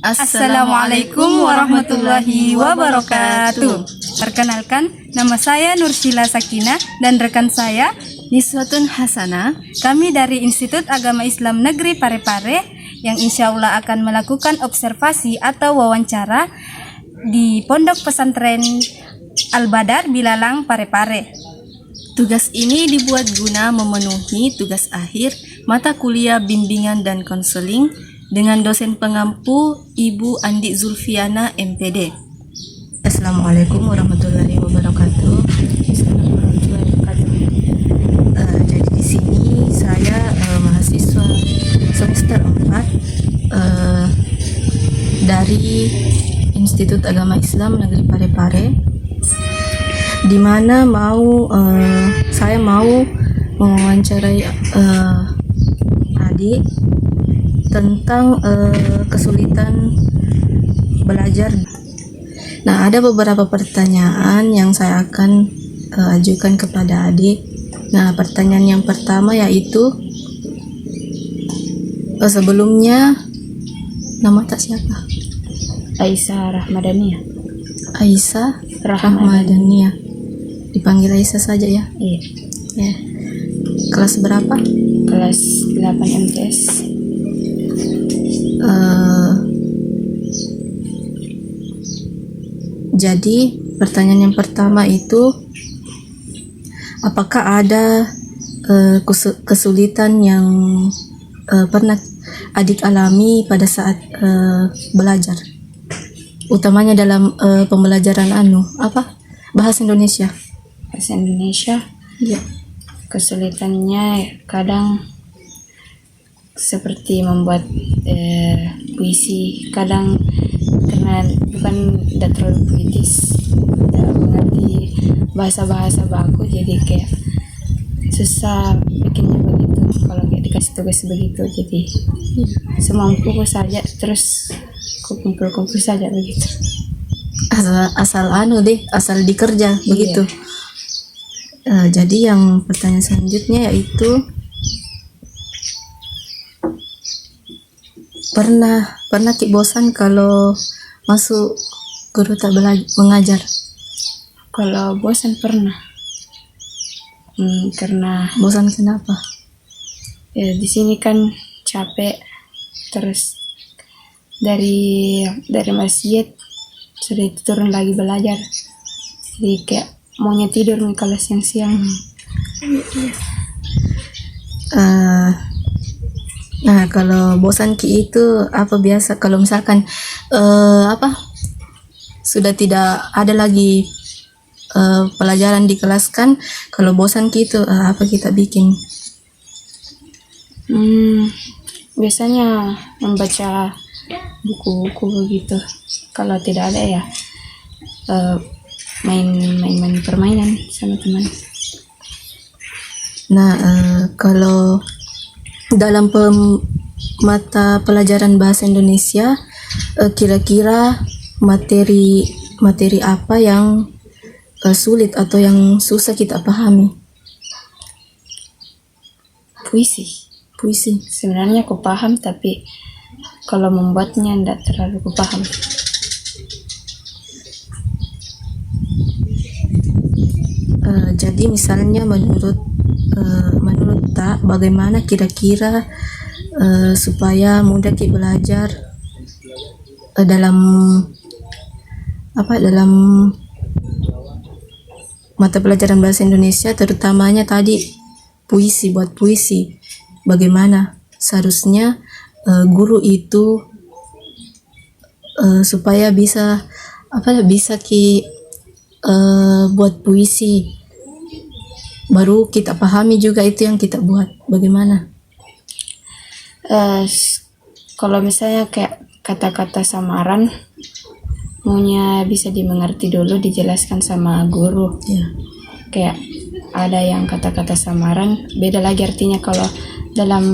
Assalamualaikum warahmatullahi wabarakatuh. Perkenalkan, nama saya Nursila Sakina dan rekan saya Niswatun Hasanah. kami dari Institut Agama Islam Negeri Parepare yang insya Allah akan melakukan observasi atau wawancara di Pondok Pesantren Al-Badar Bilalang Parepare. Tugas ini dibuat guna memenuhi tugas akhir mata kuliah bimbingan dan konseling dengan dosen pengampu Ibu Andi Zulfiana MPD. Assalamualaikum warahmatullahi wabarakatuh. Jadi di sini saya mahasiswa semester 4 dari Institut Agama Islam Negeri Parepare, di mana saya mau mewawancarai adik tentang kesulitan belajar. Nah, ada beberapa pertanyaan yang saya akan ajukan kepada adik. Nah, pertanyaan yang pertama yaitu sebelumnya nama tak siapa? Aisyah Rahmadania. Aisyah Rahmadania. Dipanggil Aisyah saja ya? Iya. Ya. Kelas berapa? Kelas 8 MTS. Jadi pertanyaan yang pertama itu, apakah ada kesulitan yang pernah adik alami pada saat belajar, utamanya dalam pembelajaran bahasa Indonesia? Bahasa Indonesia. Ya. Kesulitannya kadang seperti membuat puisi, kadang karena tidak terlalu puitis, tidak mengerti bahasa-bahasa baku, jadi kayak susah bikinnya begitu. Kalau kayak dikasih tugas begitu, jadi semampuku saja, terus kumpul-kumpul saja begitu. Asal dikerja begitu. Jadi yang pertanyaan selanjutnya yaitu, pernah Ki bosan kalau masuk guru tak mengajar? Kalau bosan pernah. Karena Bosan kenapa? ya di sini kan capek, terus dari masjid sudah turun lagi belajar, jadi kayak maunya tidur nih kalau siang-siang. Nah, kalau bosan Ki itu apa biasa kalau misalkan sudah tidak ada lagi pelajaran di kelas kan, kalau bosan Ki itu apa kita bikin? Biasanya membaca buku-buku begitu. Kalau tidak ada ya main permainan sama teman. Nah, kalau dalam mata pelajaran bahasa Indonesia, kira-kira materi apa yang sulit atau yang susah kita pahami? Puisi. Sebenarnya aku paham, tapi kalau membuatnya tidak terlalu aku paham. Jadi misalnya menurut Tak, bagaimana kira-kira supaya mudah kita belajar dalam mata pelajaran bahasa Indonesia, terutamanya tadi buat puisi. Bagaimana seharusnya guru itu supaya bisa buat puisi, baru kita pahami juga itu yang kita buat. Bagaimana? Kalau misalnya kayak kata-kata samaran, maunya bisa dimengerti dulu, dijelaskan sama guru. Kayak ada yang kata-kata samaran beda lagi artinya kalau dalam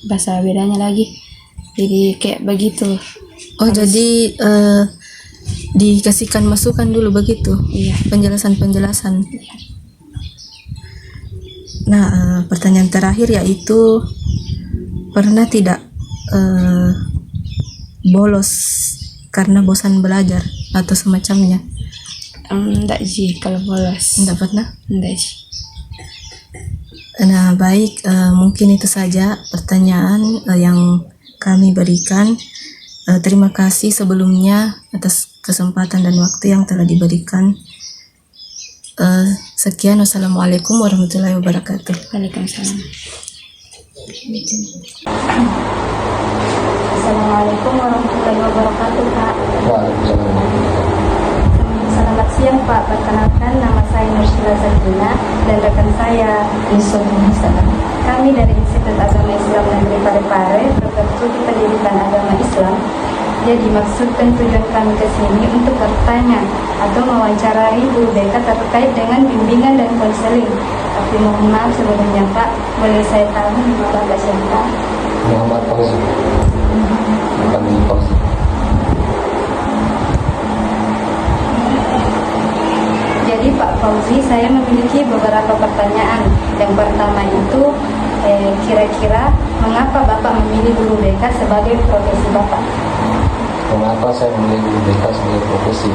bahasa bedanya lagi, jadi kayak begitu. Jadi dikasihkan masukan dulu begitu. Iya. Penjelasan. Nah, pertanyaan terakhir yaitu, pernah tidak bolos karena bosan belajar atau semacamnya? Enggak sih kalau bolos. Enggak pernah? Enggak sih. Nah, baik, mungkin itu saja pertanyaan yang kami berikan. Terima kasih sebelumnya atas kesempatan dan waktu yang telah diberikan. Sekian, wassalamualaikum warahmatullahi wabarakatuh. Waalaikumsalam. Assalamualaikum warahmatullahi wabarakatuh, Pak. Waalaikumsalam. Selamat siang, Pak. Perkenalkan, nama saya Nursila Zakina dan rekan saya Yusuf Hasan. Kami dari Institut Agama Islam Negeri Parepare, Program Studi Pendidikan Agama Islam. Jadi maksud dan tujuan kami ke sini untuk bertanya atau mewawancarai guru BK terkait dengan bimbingan dan konseling. Tapi mohon maaf sebelumnya, Pak, boleh saya tahu nama Bapak siapa? Muhammad Fauzi. Kami Fauzi. Jadi Pak Fauzi, saya memiliki beberapa pertanyaan. Yang pertama itu, kira-kira mengapa Bapak memilih guru BK sebagai profesi Bapak? Mengapa saya memilih guru BK sebagai profesi?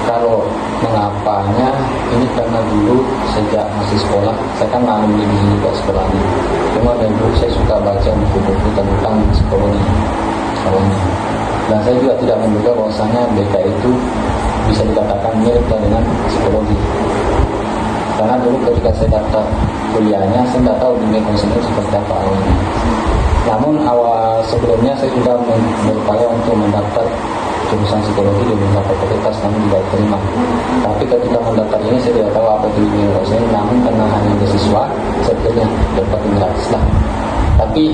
Kalau mengapanya, ini karena dulu sejak masih sekolah, saya kan alumni di sini juga sekolahnya. Cuma dari dulu saya suka baca buku-buku tentang psikologi awalnya. Dan saya juga tidak menduga bahwasanya BK itu bisa dikatakan mirip dengan psikologi. Karena dulu ketika saya daftar kuliahnya, saya tidak tahu dunia konseling seperti apa awalnya. Namun awal sebelumnya saya sudah berupaya untuk mendaftar jurusan psikologi di beberapa fakultas, namun tidak diterima. Tapi ketika mendaftar ini saya tidak tahu apa itu dunia konseling, namun karena hanya beasiswa, saya akhirnya dapat gratis lah. Tapi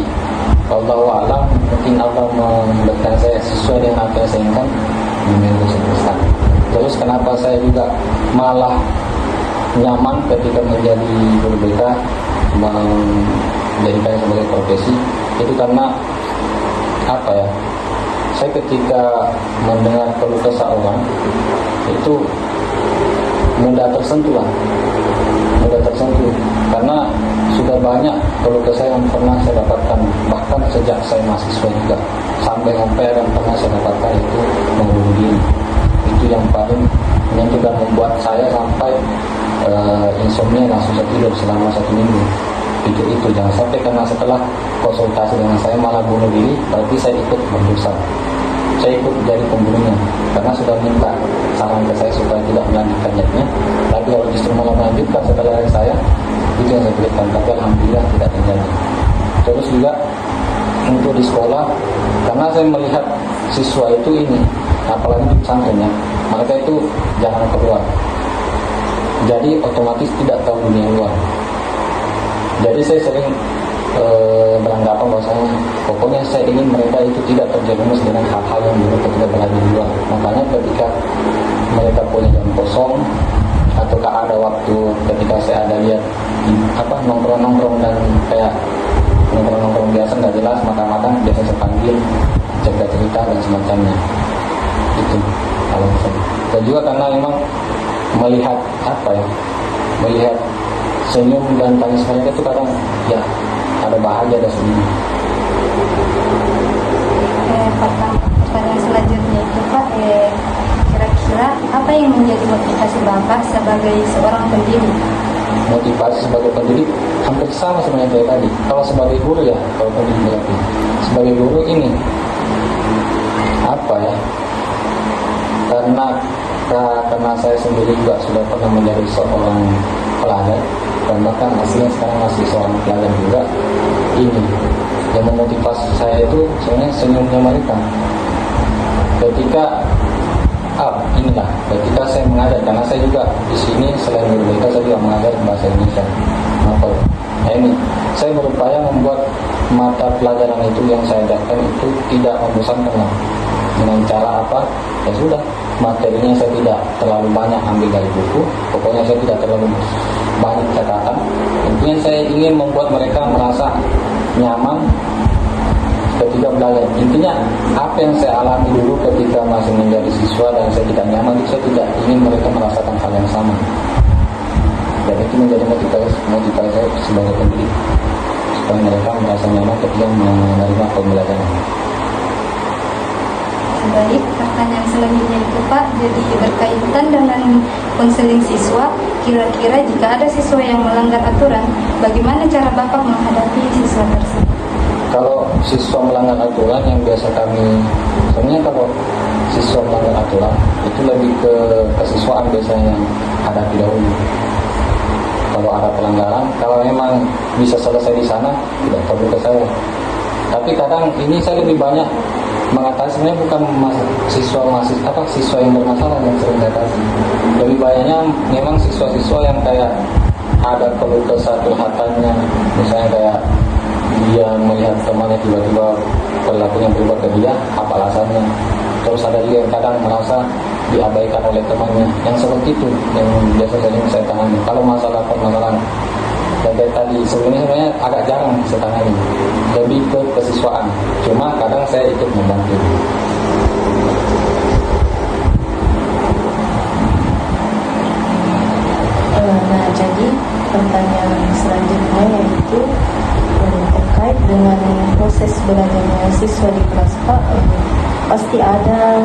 wallahu a'lam, mungkin Allah memberikan saya sesuai dengan apa yang saya inginkan di dunia konseling. Terus kenapa saya juga malah nyaman ketika menjadi guru BK, menjadikannya sebagai profesi, itu karena apa ya, saya ketika mendengar keluh kesah orang itu mudah tersentuh karena sudah banyak keluh kesah yang pernah saya dapatkan, bahkan sejak saya mahasiswa juga sampai yang pernah saya dapatkan itu membunuh diri. Itu yang paling menyentuh dan membuat saya sampai insomnia, nggak susah tidur selama 1 minggu. Itu jangan sampai karena setelah konsultasi dengan saya malah bunuh diri, berarti saya ikut berdosa, saya ikut jadi pembunuhnya, karena sudah minta saran ke saya supaya tidak melanjutkan jadinya, tapi kalau justru malah melanjutkan setelah dari saya, itu yang saya berikan. Tapi alhamdulillah tidak terjadi. Terus juga untuk di sekolah, karena saya melihat siswa itu ini, apalagi di pesantrennya, mereka itu jarang keluar, jadi otomatis tidak tahu dunia luar. Jadi saya sering beranggapan bahwasanya pokoknya saya ingin mereka itu tidak terjerumus dengan hal-hal yang buruk ketika berada di luar. Makanya ketika mereka punya jam kosong ataukah ada waktu ketika saya ada lihat nongkrong dan kayak nongkrong biasa nggak jelas, makan-makan biasa saya panggil, cerita dan semacamnya. Itu alasan. Dan juga karena memang melihat melihat senyum dan tangis mereka itu kadang ya ada bahagia, ada senyum. Pertanyaan selanjutnya itu, Pak, kira-kira apa yang menjadi motivasi Bapak sebagai seorang pendidik? Motivasi sebagai pendidik hampir sama sebenarnya kayak tadi. Kalau sebagai guru ya, kalau pendidik berarti sebagai guru ini apa ya? Karena saya sendiri juga sudah pernah menjadi seorang pelajar, dan bahkan aslinya sekarang masih seorang pelajar juga. Ini yang memotivasi saya itu sebenarnya senyumnya mereka ketika ketika saya mengajar, karena saya juga di sini selain guru BK saya juga mengajar bahasa Indonesia. Nah ini saya berupaya membuat mata pelajaran itu yang saya ajarkan itu tidak membosankan lah. Dengan cara apa? Ya sudah, materinya saya tidak terlalu banyak ambil dari buku, pokoknya saya tidak terlalu banyak catatan. Intinya saya ingin membuat mereka merasa nyaman ketika belajar. Intinya apa yang saya alami dulu ketika masih menjadi siswa dan saya tidak nyaman, itu saya tidak ingin mereka merasakan hal yang sama. Dan itu menjadi motivasi saya sebagai pendidik, supaya mereka merasa nyaman ketika menerima pembelajaran. pertanyaan selanjutnya itu Pak, jadi berkaitan dengan konseling siswa, kira-kira jika ada siswa yang melanggar aturan, bagaimana cara Bapak menghadapi siswa tersebut? Kalau siswa melanggar aturan yang biasa kami, sebenarnya kalau siswa melanggar aturan itu lebih ke kesiswaan biasanya yang hadapi dahulu. Kalau ada pelanggaran, kalau memang bisa selesai di sana, tidak perlu ke saya. Tapi kadang ini saya lebih banyak mengatasi, sebenarnya bukan siswa yang bermasalah yang sering saya kasih. Lebih banyaknya memang siswa-siswa yang kayak ada keluh kesah curhatannya, misalnya kayak dia melihat temannya tiba-tiba perilakunya berubah ke dia, apa alasannya. Terus ada juga yang kadang merasa diabaikan oleh temannya, yang seperti itu yang biasa sering saya tangani. Kalau masalah permasalahan dan dari tadi sebenarnya agak jarang saya tangani, lebih ke kesiswaan. Cuma kadang saya ikut membantu. Nah, jadi pertanyaan selanjutnya yaitu terkait dengan proses belajarnya siswa di kelas Pak, pasti ada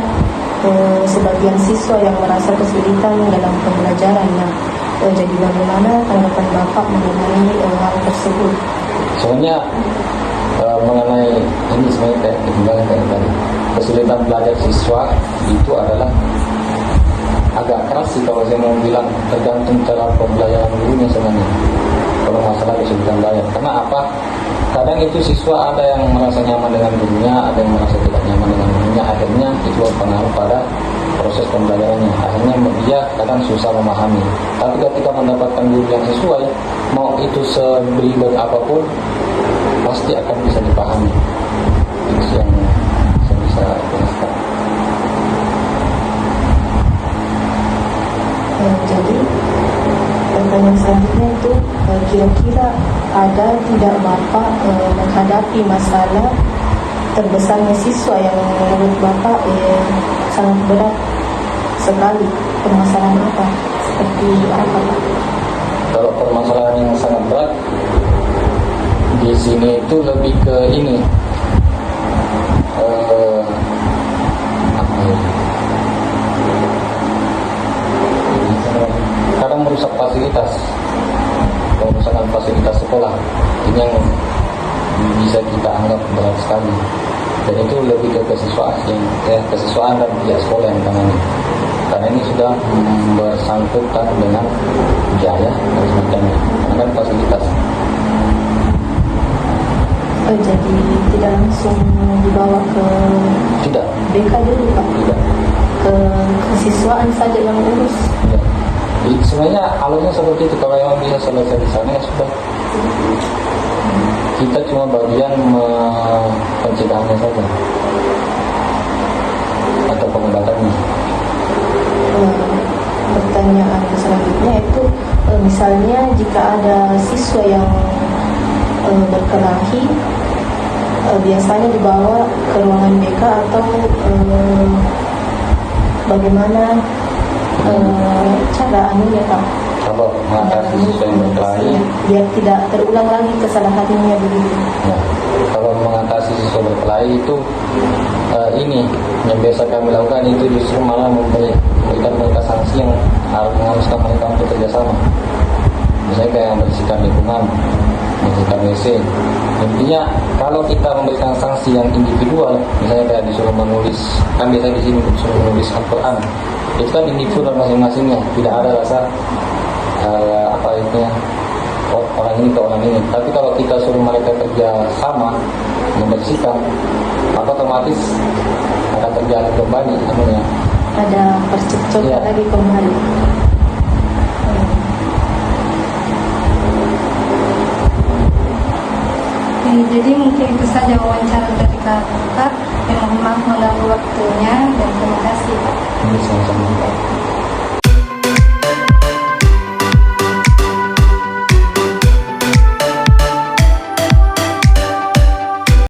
sebagian siswa yang merasa kesulitan dalam pembelajarannya. Jadi bagaimana tanggapan Bapak mengenai hal tersebut? Sebenarnya mengenai ini sebenarnya kayak ketinggalan kayak tadi, kesulitan belajar siswa itu adalah agak keras sih kalau saya mau bilang, tergantung cara pembelajaran gurunya sebenarnya. Kalau masalah kesulitan belajar, karena apa? Kadang itu siswa ada yang merasa nyaman dengan gurunya, ada yang merasa tidak nyaman dengan gurunya. Akhirnya itu berpengaruh pada proses pembelajarannya. Akhirnya dia kadang susah memahami. Tapi ketika mendapatkan guru yang sesuai, mau itu sebelibet apapun, pasti akan bisa dipahami. Itu yang saya bisa jelaskan. Jadi pertanyaan selanjutnya itu kira-kira ada tidak Bapak menghadapi masalah terbesarnya siswa yang menurut Bapak sangat berat sekali? Permasalahan apa? Seperti apa Pak? Kalau permasalahan yang sangat berat di sini itu lebih ke ini, kadang merusak fasilitas, perusakan fasilitas sekolah. Ini yang bisa kita anggap berat sekali. Dan itu lebih ke kesiswaan dan pihak sekolah yang tangani. Karena ini sudah bersangkutan dengan biaya dan semacamnya, karena kan fasilitas. Jadi tidak langsung dibawa ke Tidak. BK dulu Pak? Tidak. Ke kesiswaan saja yang urus? Tidak. Sebenarnya alurnya seperti itu. Kalau yang bisa selesai di sana ya sudah. Kita cuma bagian pencegahannya saja atau pengobatannya. Pertanyaan selanjutnya itu misalnya jika ada siswa yang berkelahi, biasanya dibawa ke ruangan BK atau bagaimana cara anunya Pak? Kalau mengatasi siswa yang berkelahi, biar tidak terulang lagi kesalahannya begitu. ya, kalau mengatasi siswa berkelahi itu ini yang biasa kami lakukan itu justru malah memberikan mereka sanksi yang mengharuskan mereka untuk kerjasama. Misalnya kayak membersihkan lingkungan, membersihkan WC. Intinya kalau kita memberikan sanksi yang individual, misalnya kayak disuruh menulis, kan biasanya di sini disuruh menulis Al-Quran, itu kan individual masing-masingnya, tidak ada rasa orang ini ke orang ini. Tapi kalau kita suruh mereka kerja sama membersihkan, maka otomatis akan terjalin kembali namanya. Ada percekcokan Ya. lagi kembali. Jadi mungkin itu saja wawancara dari Kakak. Mohon maaf mengganggu waktunya dan terima kasih Pak. Ini sama-sama.